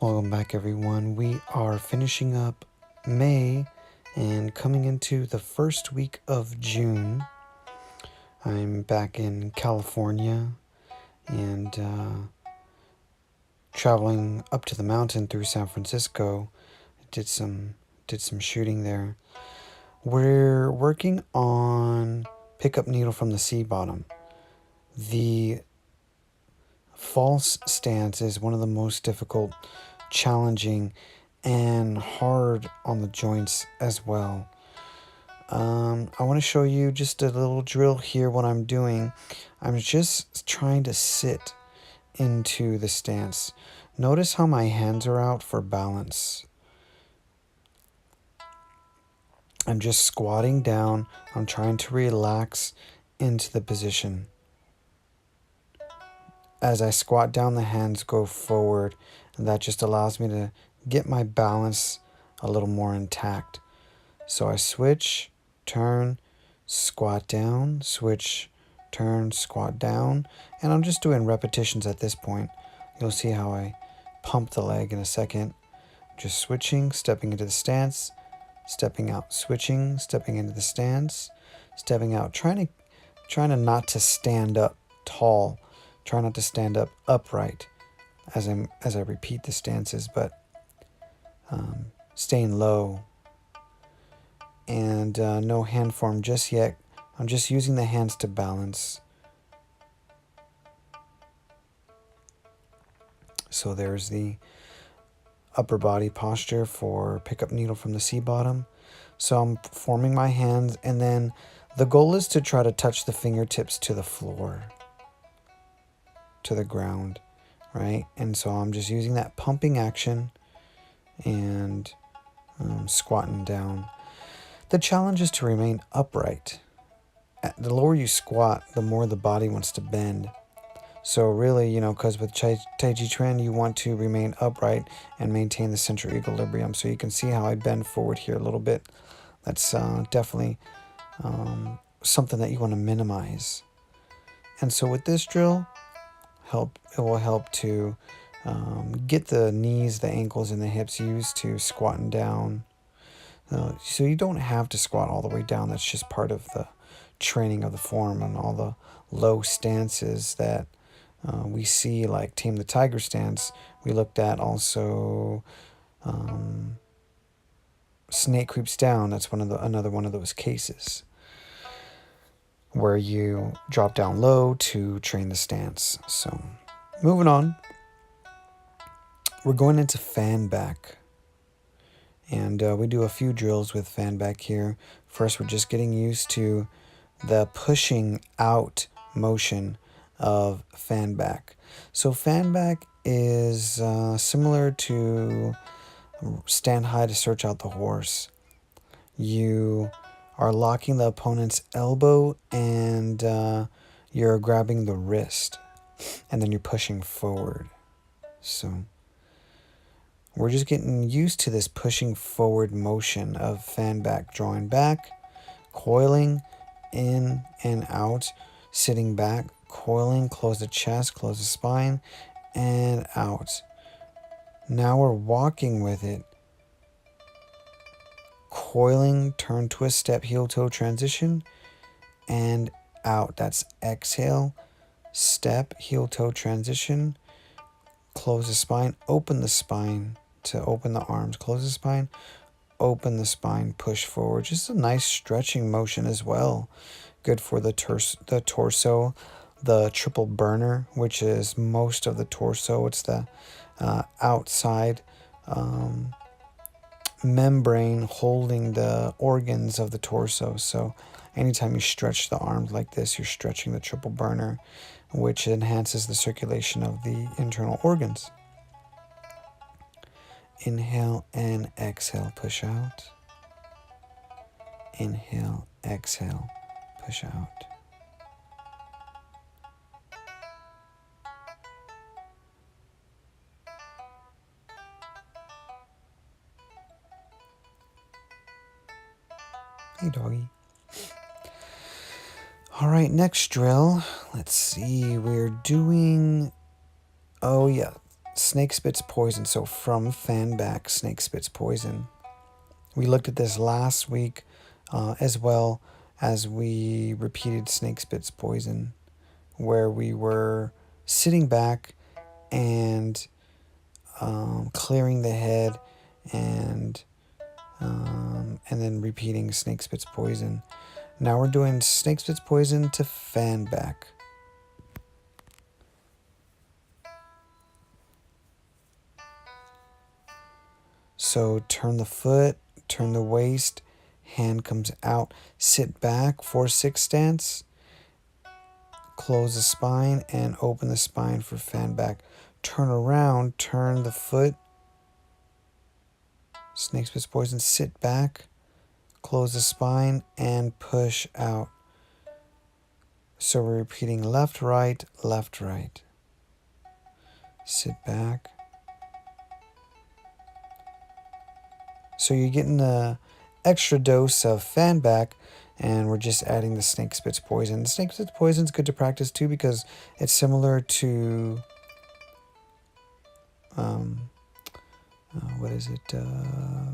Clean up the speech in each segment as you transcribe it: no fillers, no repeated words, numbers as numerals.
Welcome back, everyone. We are finishing up May and coming into the first week of June. I'm back in California and traveling up to the mountain through San Francisco. Did some shooting there. We're working on Pickup Needle from the Sea Bottom. The false stance is one of the most difficult, challenging, and hard on the joints as well. I want to show you just a little drill here. What I'm doing, I'm just trying to sit into the stance. Notice how my hands are out for balance. I'm just squatting down. I'm trying to relax into the position. As I squat down, the hands go forward, and that just allows me to get my balance a little more intact. So I switch, turn, squat down, switch, turn, squat down, and I'm just doing repetitions at this point. You'll see how I pump the leg in a second. Just switching, stepping into the stance, stepping out, switching, stepping into the stance, stepping out, trying to not to stand up tall, try not to stand up upright as I repeat the stances, but staying low. And no hand form just yet. I'm just using the hands to balance. So there's the upper body posture for Pickup Needle from the Sea Bottom. So I'm forming my hands, and then the goal is to try to touch the fingertips to the floor, to the ground, right? And so I'm just using that pumping action and squatting down. The challenge is to remain upright. The lower you squat, the more the body wants to bend. So really, because with Taijiquan, you want to remain upright and maintain the central equilibrium. So you can see how I bend forward here a little bit. That's definitely something that you want to minimize. And so with this drill, it will help to get the knees, the ankles, and the hips used to squatting down. So you don't have to squat all the way down. That's just part of the training of the form, and all the low stances that we see, like Tame the Tiger stance. We looked at also Snake Creeps Down. That's another one of those cases where you drop down low to train the stance. So moving on, we're going into fan back. And we do a few drills with fan back here. First, we're just getting used to the pushing out motion of fan back. So fan back is similar to stand high to search out the horse. You are locking the opponent's elbow, and you're grabbing the wrist, and then you're pushing forward. So we're just getting used to this pushing forward motion of fan back, drawing back, coiling in and out, sitting back, coiling, close the chest, close the spine, and out. Now we're walking with it. Coiling, turn to a step, heel toe transition, and out. That's exhale, step, heel toe transition, close the spine, open the spine to open the arms, close the spine, open the spine, push forward. Just a nice stretching motion as well. Good for the torso, the triple burner, which is most of the torso. It's the outside membrane holding the organs of the torso. So anytime you stretch the arms like this, you're stretching the triple burner, which enhances the circulation of the internal organs. Inhale and exhale, push out. Inhale, exhale, push out. Hey, doggy. All right, next drill. Let's see. We're doing... Oh, yeah. snake spits poison. So from fan back, snake spits poison. We looked at this last week as well as we repeated snake spits poison, where we were sitting back and clearing the head and then repeating snake spits poison. Now we're doing snake spits poison to fan back. So turn the foot, turn the waist, hand comes out, sit back, 4-6 stance, close the spine and open the spine for fan back. Turn around, turn the foot, snake spits poison, sit back, close the spine and push out. So we're repeating left, right, left, right. Sit back. So you're getting the extra dose of fan back, and we're just adding the snake spits poison. The snake spits poison is good to practice too because it's similar to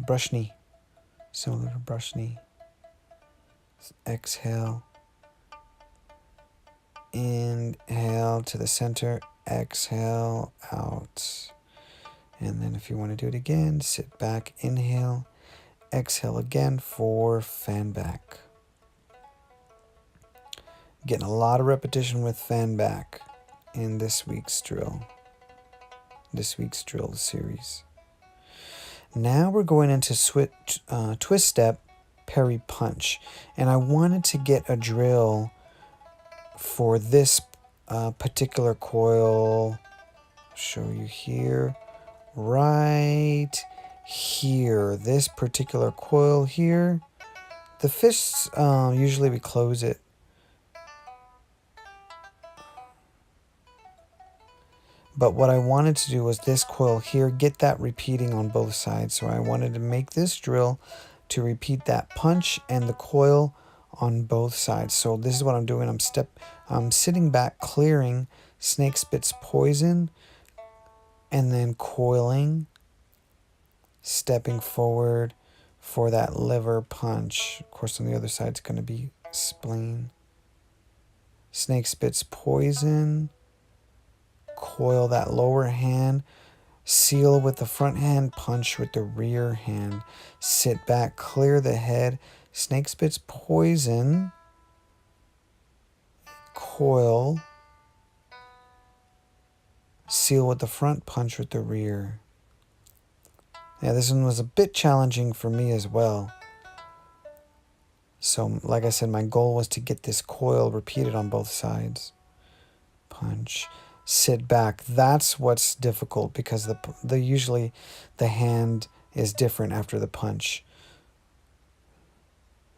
brush knee. Similar to brush knee. Exhale. Inhale to the center. Exhale out. And then if you want to do it again, sit back, inhale, exhale again for fan back. Getting a lot of repetition with fan back in this week's drill. This week's drill series. Now we're going into twist step, parry punch. And I wanted to get a drill for this particular coil. I'll show you here. Right here, this particular coil here. The fists, usually we close it. But what I wanted to do was this coil here, get that repeating on both sides. So I wanted to make this drill to repeat that punch and the coil on both sides. So this is what I'm doing. I'm sitting back, clearing, snake spits poison, and then coiling, stepping forward for that liver punch. Of course, on the other side, it's going to be spleen. Snake spits poison, coil that lower hand, seal with the front hand, punch with the rear hand. Sit back, clear the head, snake spits poison, coil, seal with the front, punch with the rear. Yeah, this one was a bit challenging for me as well. So, like I said, my goal was to get this coil repeated on both sides. Punch, sit back. That's what's difficult because usually the hand is different after the punch.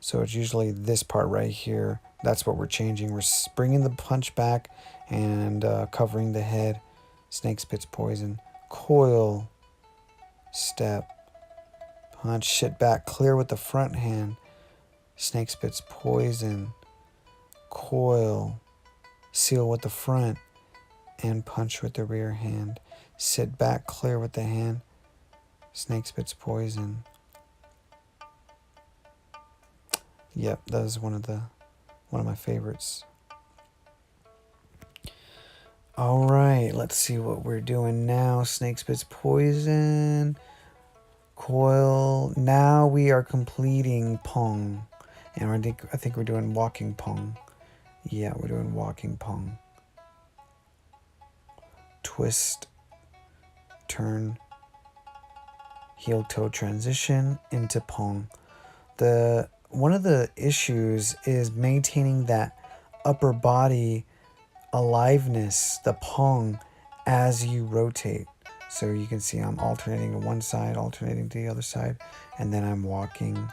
So it's usually this part right here. That's what we're changing. We're bringing the punch back and covering the head. Snake spits poison. Coil, step, punch, sit back, clear with the front hand. Snake spits poison. Coil, seal with the front, and punch with the rear hand. Sit back, clear with the hand. Snake spits poison. Yep, that is one of my favorites. All right, let's see what we're doing now. Snake spits poison, coil. Now we are completing pong, and I think we're doing walking pong. Yeah, we're doing walking pong. Twist, turn, heel toe transition into pong. One of the issues is maintaining that upper body aliveness, the pong, as you rotate. So you can see I'm alternating to one side, alternating to the other side, and then I'm walking.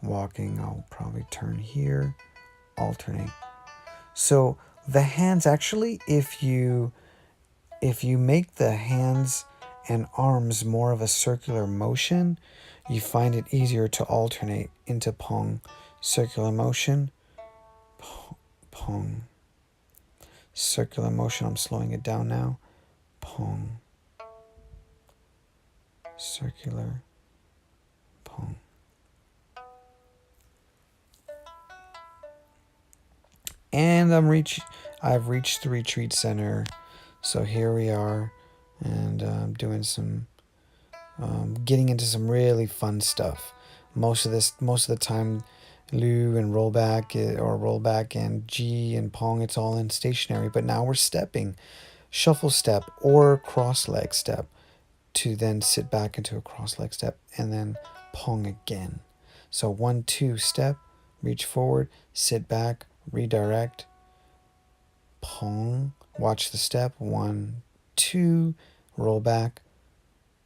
I'll probably turn here, alternate. So the hands actually, if you make the hands and arms more of a circular motion, you find it easier to alternate into pong. Circular motion, pong. Circular motion, I'm slowing it down now. Pong. circular, Pong. And I've reached the retreat center. So here we are, and doing some, getting into some really fun stuff. Most of the time, Lu and rollback and G and Pong, it's all in stationary. But now we're stepping, shuffle step or cross leg step, to then sit back into a cross leg step and then Pong again. So 1, 2 step, reach forward, sit back, redirect, Pong, watch the step, 1, 2, roll back,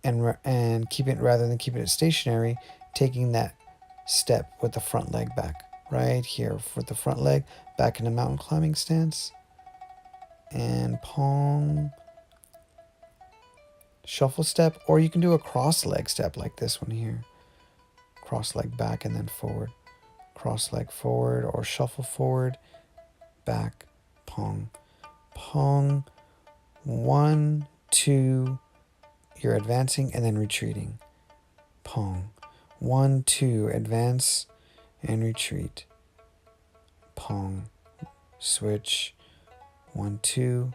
and keep it, rather than keeping it stationary, taking that step with the front leg back. Right here with the front leg back in a mountain climbing stance. And Pong, shuffle step, or you can do a cross leg step like this one here. Cross leg back and then forward. Cross leg forward or shuffle forward, back, Pong. Pong, 1, 2, you're advancing and then retreating. Pong. 1, 2, advance and retreat. Pong. Switch. 1, 2.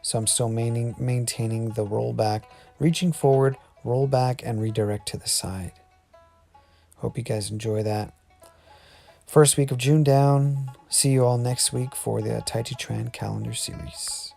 So I'm still maintaining the roll back, reaching forward, roll back, and redirect to the side. Hope you guys enjoy that. First week of June down. See you all next week for the Taijiquan calendar series.